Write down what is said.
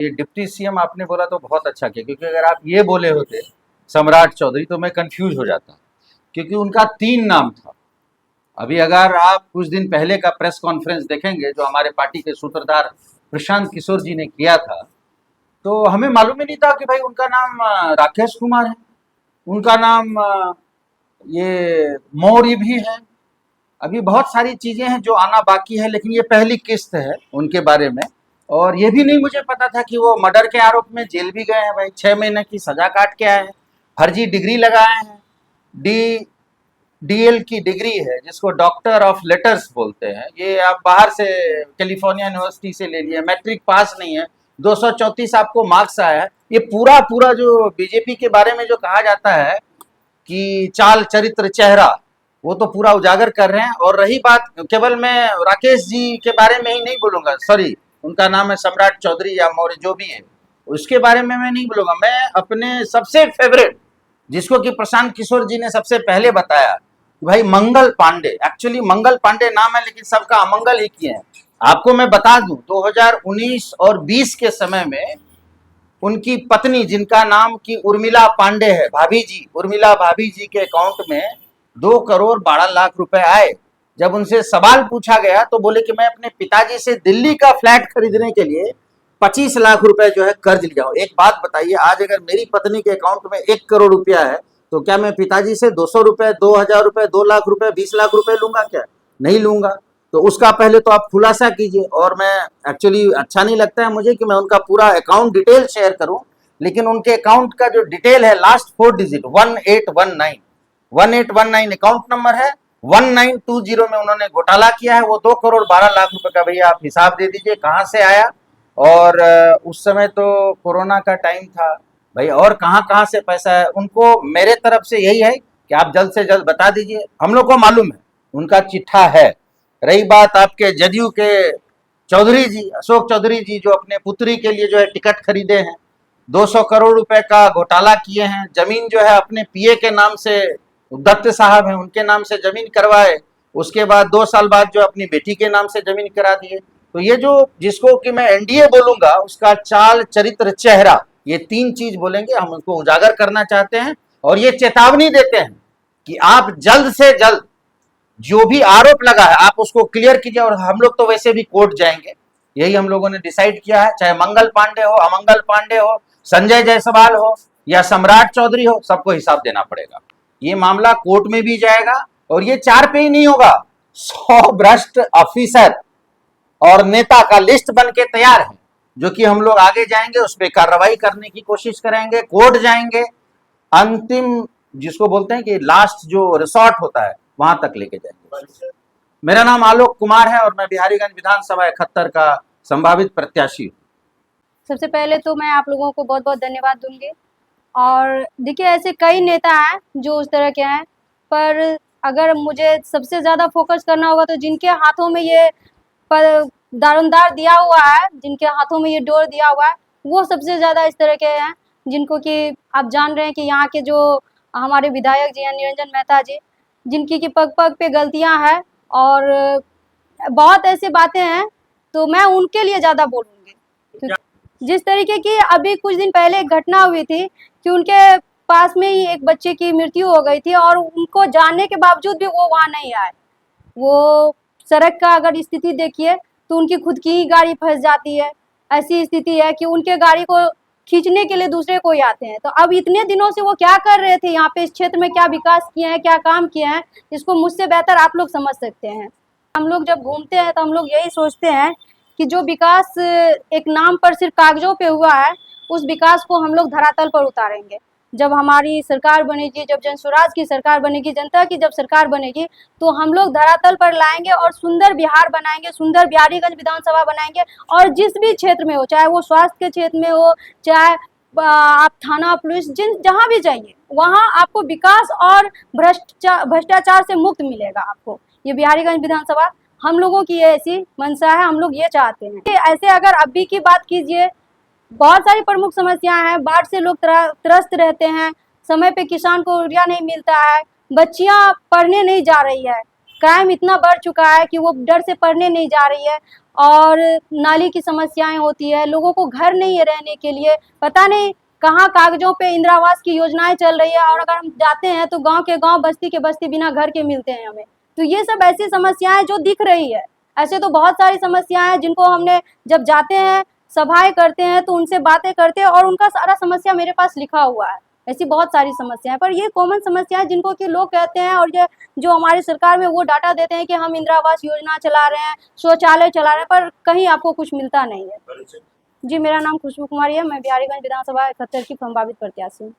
ये deputy CM आपने बोला तो बहुत अच्छा किया, क्योंकि अगर आप ये बोले होते सम्राट चौधरी तो मैं कंफ्यूज हो जाता, क्योंकि उनका 3 नाम था। अभी अगर आप कुछ दिन पहले का प्रेस कॉन्फ्रेंस देखेंगे जो हमारे पार्टी के सूत्रधार प्रशांत किशोर जी ने किया था, तो हमें मालूम ही नहीं था कि भाई उनका नाम राकेश कुमार है, उनका नाम ये मौर्य भी है। अभी बहुत सारी चीजें हैं जो आना बाकी है, लेकिन ये पहली किस्त है उनके बारे में। और ये भी नहीं मुझे पता था कि वो मर्डर के आरोप में जेल भी गए हैं भाई, 6 महीने की सजा काट के आए हैं, फर्जी डिग्री लगाए हैं। डी डीएल की डिग्री है जिसको डॉक्टर ऑफ लेटर्स बोलते हैं, ये आप बाहर से कैलिफोर्निया यूनिवर्सिटी से ले लिए, मैट्रिक पास नहीं है, 234 आपको मार्क्स आया है। ये पूरा पूरा जो बीजेपी के बारे में जो कहा जाता है कि चाल चरित्र चेहरा, वो तो पूरा उजागर कर रहे हैं। और रही बात, केवल मैं राकेश जी के बारे में ही नहीं बोलूंगा, सॉरी उनका नाम है सम्राट चौधरी या मौर्य जो भी है, उसके बारे में मैं नहीं बोलूंगा। मैं अपने सबसे फेवरेट, जिसको कि प्रशांत किशोर जी ने सबसे पहले बताया, भाई मंगल पांडे। एक्चुअली मंगल पांडे नाम है, लेकिन सबका अमंगल ही किए हैं। आपको मैं बता दूं 2019 और 20 के समय में उनकी पत्नी, जिनका नाम की उर्मिला पांडे है, भाभी जी, उर्मिला भाभी जी के अकाउंट में 2 करोड़ 12 लाख रुपए आए। जब उनसे सवाल पूछा गया तो बोले कि मैं अपने पिताजी से दिल्ली का फ्लैट खरीदने के लिए 25 लाख रुपए जो है कर्ज लिया हूं। एक बात बताइए, आज अगर मेरी पत्नी के अकाउंट में 1 करोड़ रुपया है तो क्या मैं पिताजी से 200 रुपए, 2000 रुपए, 2 लाख रुपए, 20 लाख रुपए लूंगा? क्या नहीं लूंगा। तो उसका पहले तो आप खुलासा कीजिए। और मैं एक्चुअली अच्छा नहीं लगता है मुझे कि मैं उनका पूरा अकाउंट डिटेल शेयर करूं, लेकिन उनके अकाउंट का जो डिटेल है, लास्ट 4 डिजिट 1819 अकाउंट नंबर है। 1920 में उन्होंने घोटाला किया है। वो 2 करोड़ 12 लाख रुपए का भैया आप हिसाब दे दीजिए कहां से आया। और उस समय तो कोरोना का टाइम था भाई, और कहां कहां से पैसा है। उनको मेरे तरफ से यही है कि आप जल्द से जल्द बता दीजिए, हम लोग को मालूम है उनका चिट्ठा है। रही बात आपके जदयू के चौधरी जी, अशोक चौधरी जी, जो अपने पुत्री के लिए जो है टिकट खरीदे हैं, 200 करोड़ रुपए का घोटाला किए हैं। जमीन जो है अपने पीए के नाम से, दत्त साहब हैं उनके नाम से जमीन करवाए, उसके बाद 2 साल बाद जो अपनी बेटी के नाम से जमीन करा दिए। तो ये जो, जिसको कि मैं एनडीए बोलूंगा, उसका चाल चरित्र चेहरा, ये 3 चीज बोलेंगे, हम उसको उजागर करना चाहते हैं। और ये चेतावनी देते हैं कि आप जल्द से जल्द जो भी आरोप लगा है आप उसको क्लियर कीजिए। और हम लोग तो वैसे भी कोर्ट जाएंगे, यही हम लोगों ने डिसाइड किया है। चाहे मंगल पांडे हो, अमंगल पांडे हो, संजय जायसवाल हो या सम्राट चौधरी हो, सबको हिसाब देना पड़ेगा। ये मामला कोर्ट में भी जाएगा। और ये 4 पे ही नहीं होगा, 100 भ्रष्ट ऑफिसर और नेता का लिस्ट बन के तैयार है, जो कि हम लोग आगे जाएंगे, उस पर कार्रवाई करने की कोशिश करेंगे, कोर्ट जाएंगे, अंतिम जिसको बोलते हैं कि लास्ट जो रिसोर्ट होता है वहां तक लेके जाएंगे। मेरा नाम आलोक कुमार है और मैं बिहारीगंज विधानसभा 71 का संभावित प्रत्याशी हूँ। सबसे पहले तो मैं आप लोगों को बहुत बहुत धन्यवाद दूंगी। और देखिए, ऐसे कई नेता हैं जो उस तरह के हैं, पर अगर मुझे सबसे ज़्यादा फोकस करना होगा तो जिनके हाथों में ये दारोमदार दिया हुआ है, जिनके हाथों में ये डोर दिया हुआ है, वो सबसे ज़्यादा इस तरह के हैं, जिनको कि आप जान रहे हैं कि यहाँ के जो हमारे विधायक जी हैं, निरंजन मेहता जी, जिनकी कि पग पग पे गलतियाँ हैं और बहुत ऐसी बातें हैं, तो मैं उनके लिए ज़्यादा बोलूँगी। जिस तरीके की अभी कुछ दिन पहले एक घटना हुई थी कि उनके पास में ही एक बच्चे की मृत्यु हो गई थी और उनको जानने के बावजूद भी वो वहाँ नहीं आए। वो सड़क का अगर स्थिति देखिए तो उनकी खुद की ही गाड़ी फंस जाती है। ऐसी स्थिति है कि उनके गाड़ी को खींचने के लिए दूसरे कोई आते हैं। तो अब इतने दिनों से वो क्या कर रहे थे यहाँ पे, इस क्षेत्र में क्या विकास किए हैं, क्या काम किए हैं, इसको मुझसे बेहतर आप लोग समझ सकते हैं। हम लोग जब घूमते हैं तो हम लोग यही सोचते हैं कि जो विकास एक नाम पर सिर्फ कागजों पे हुआ है, उस विकास को हम लोग धरातल पर उतारेंगे। जब हमारी सरकार बनेगी, जब जन स्वराज की सरकार बनेगी, जनता की जब सरकार बनेगी, तो हम लोग धरातल पर लाएंगे और सुंदर बिहार बनाएंगे, सुंदर बिहारीगंज विधानसभा बनाएंगे। और जिस भी क्षेत्र में हो, चाहे वो स्वास्थ्य के क्षेत्र में हो, चाहे आप थाना पुलिस, जहाँ भी जाइए, वहाँ आपको विकास और भ्रष्टाचार से मुक्त मिलेगा आपको। ये बिहारीगंज विधानसभा, हम लोगों की ये ऐसी मंशा है, हम लोग ये चाहते हैं कि ऐसे अगर अभी की बात कीजिए, बहुत सारी प्रमुख समस्याएं हैं। बाढ़ से लोग त्रस्त रहते हैं, समय पे किसान को यूरिया नहीं मिलता है, बच्चियां पढ़ने नहीं जा रही है, क्राइम इतना बढ़ चुका है कि वो डर से पढ़ने नहीं जा रही है। और नाली की समस्याएं होती है, लोगों को घर नहीं है रहने के लिए, पता नहीं कहाँ कागजों पे इंदिरा आवास की योजनाएं चल रही है, और अगर हम जाते हैं तो गांव के गांव, बस्ती के बस्ती बिना घर के मिलते हैं हमें। तो ये सब ऐसी समस्याएं जो दिख रही है। ऐसे तो बहुत सारी समस्याएं हैं जिनको हमने जब जाते हैं, सभाएं करते हैं, तो उनसे बातें करते हैं और उनका सारा समस्या मेरे पास लिखा हुआ है। ऐसी बहुत सारी समस्याएं, पर ये कॉमन समस्याएं जिनको कि लोग कहते हैं, और ये जो हमारी सरकार में वो डाटा देते हैं कि हम इंदिरा आवास योजना चला रहे हैं, शौचालय चला रहे हैं, पर कहीं आपको कुछ मिलता नहीं है। जी, मेरा नाम खुशबू कुमारी है, मैं बिहारीगंज विधानसभा 71 की संभावित प्रत्याशी हूँ।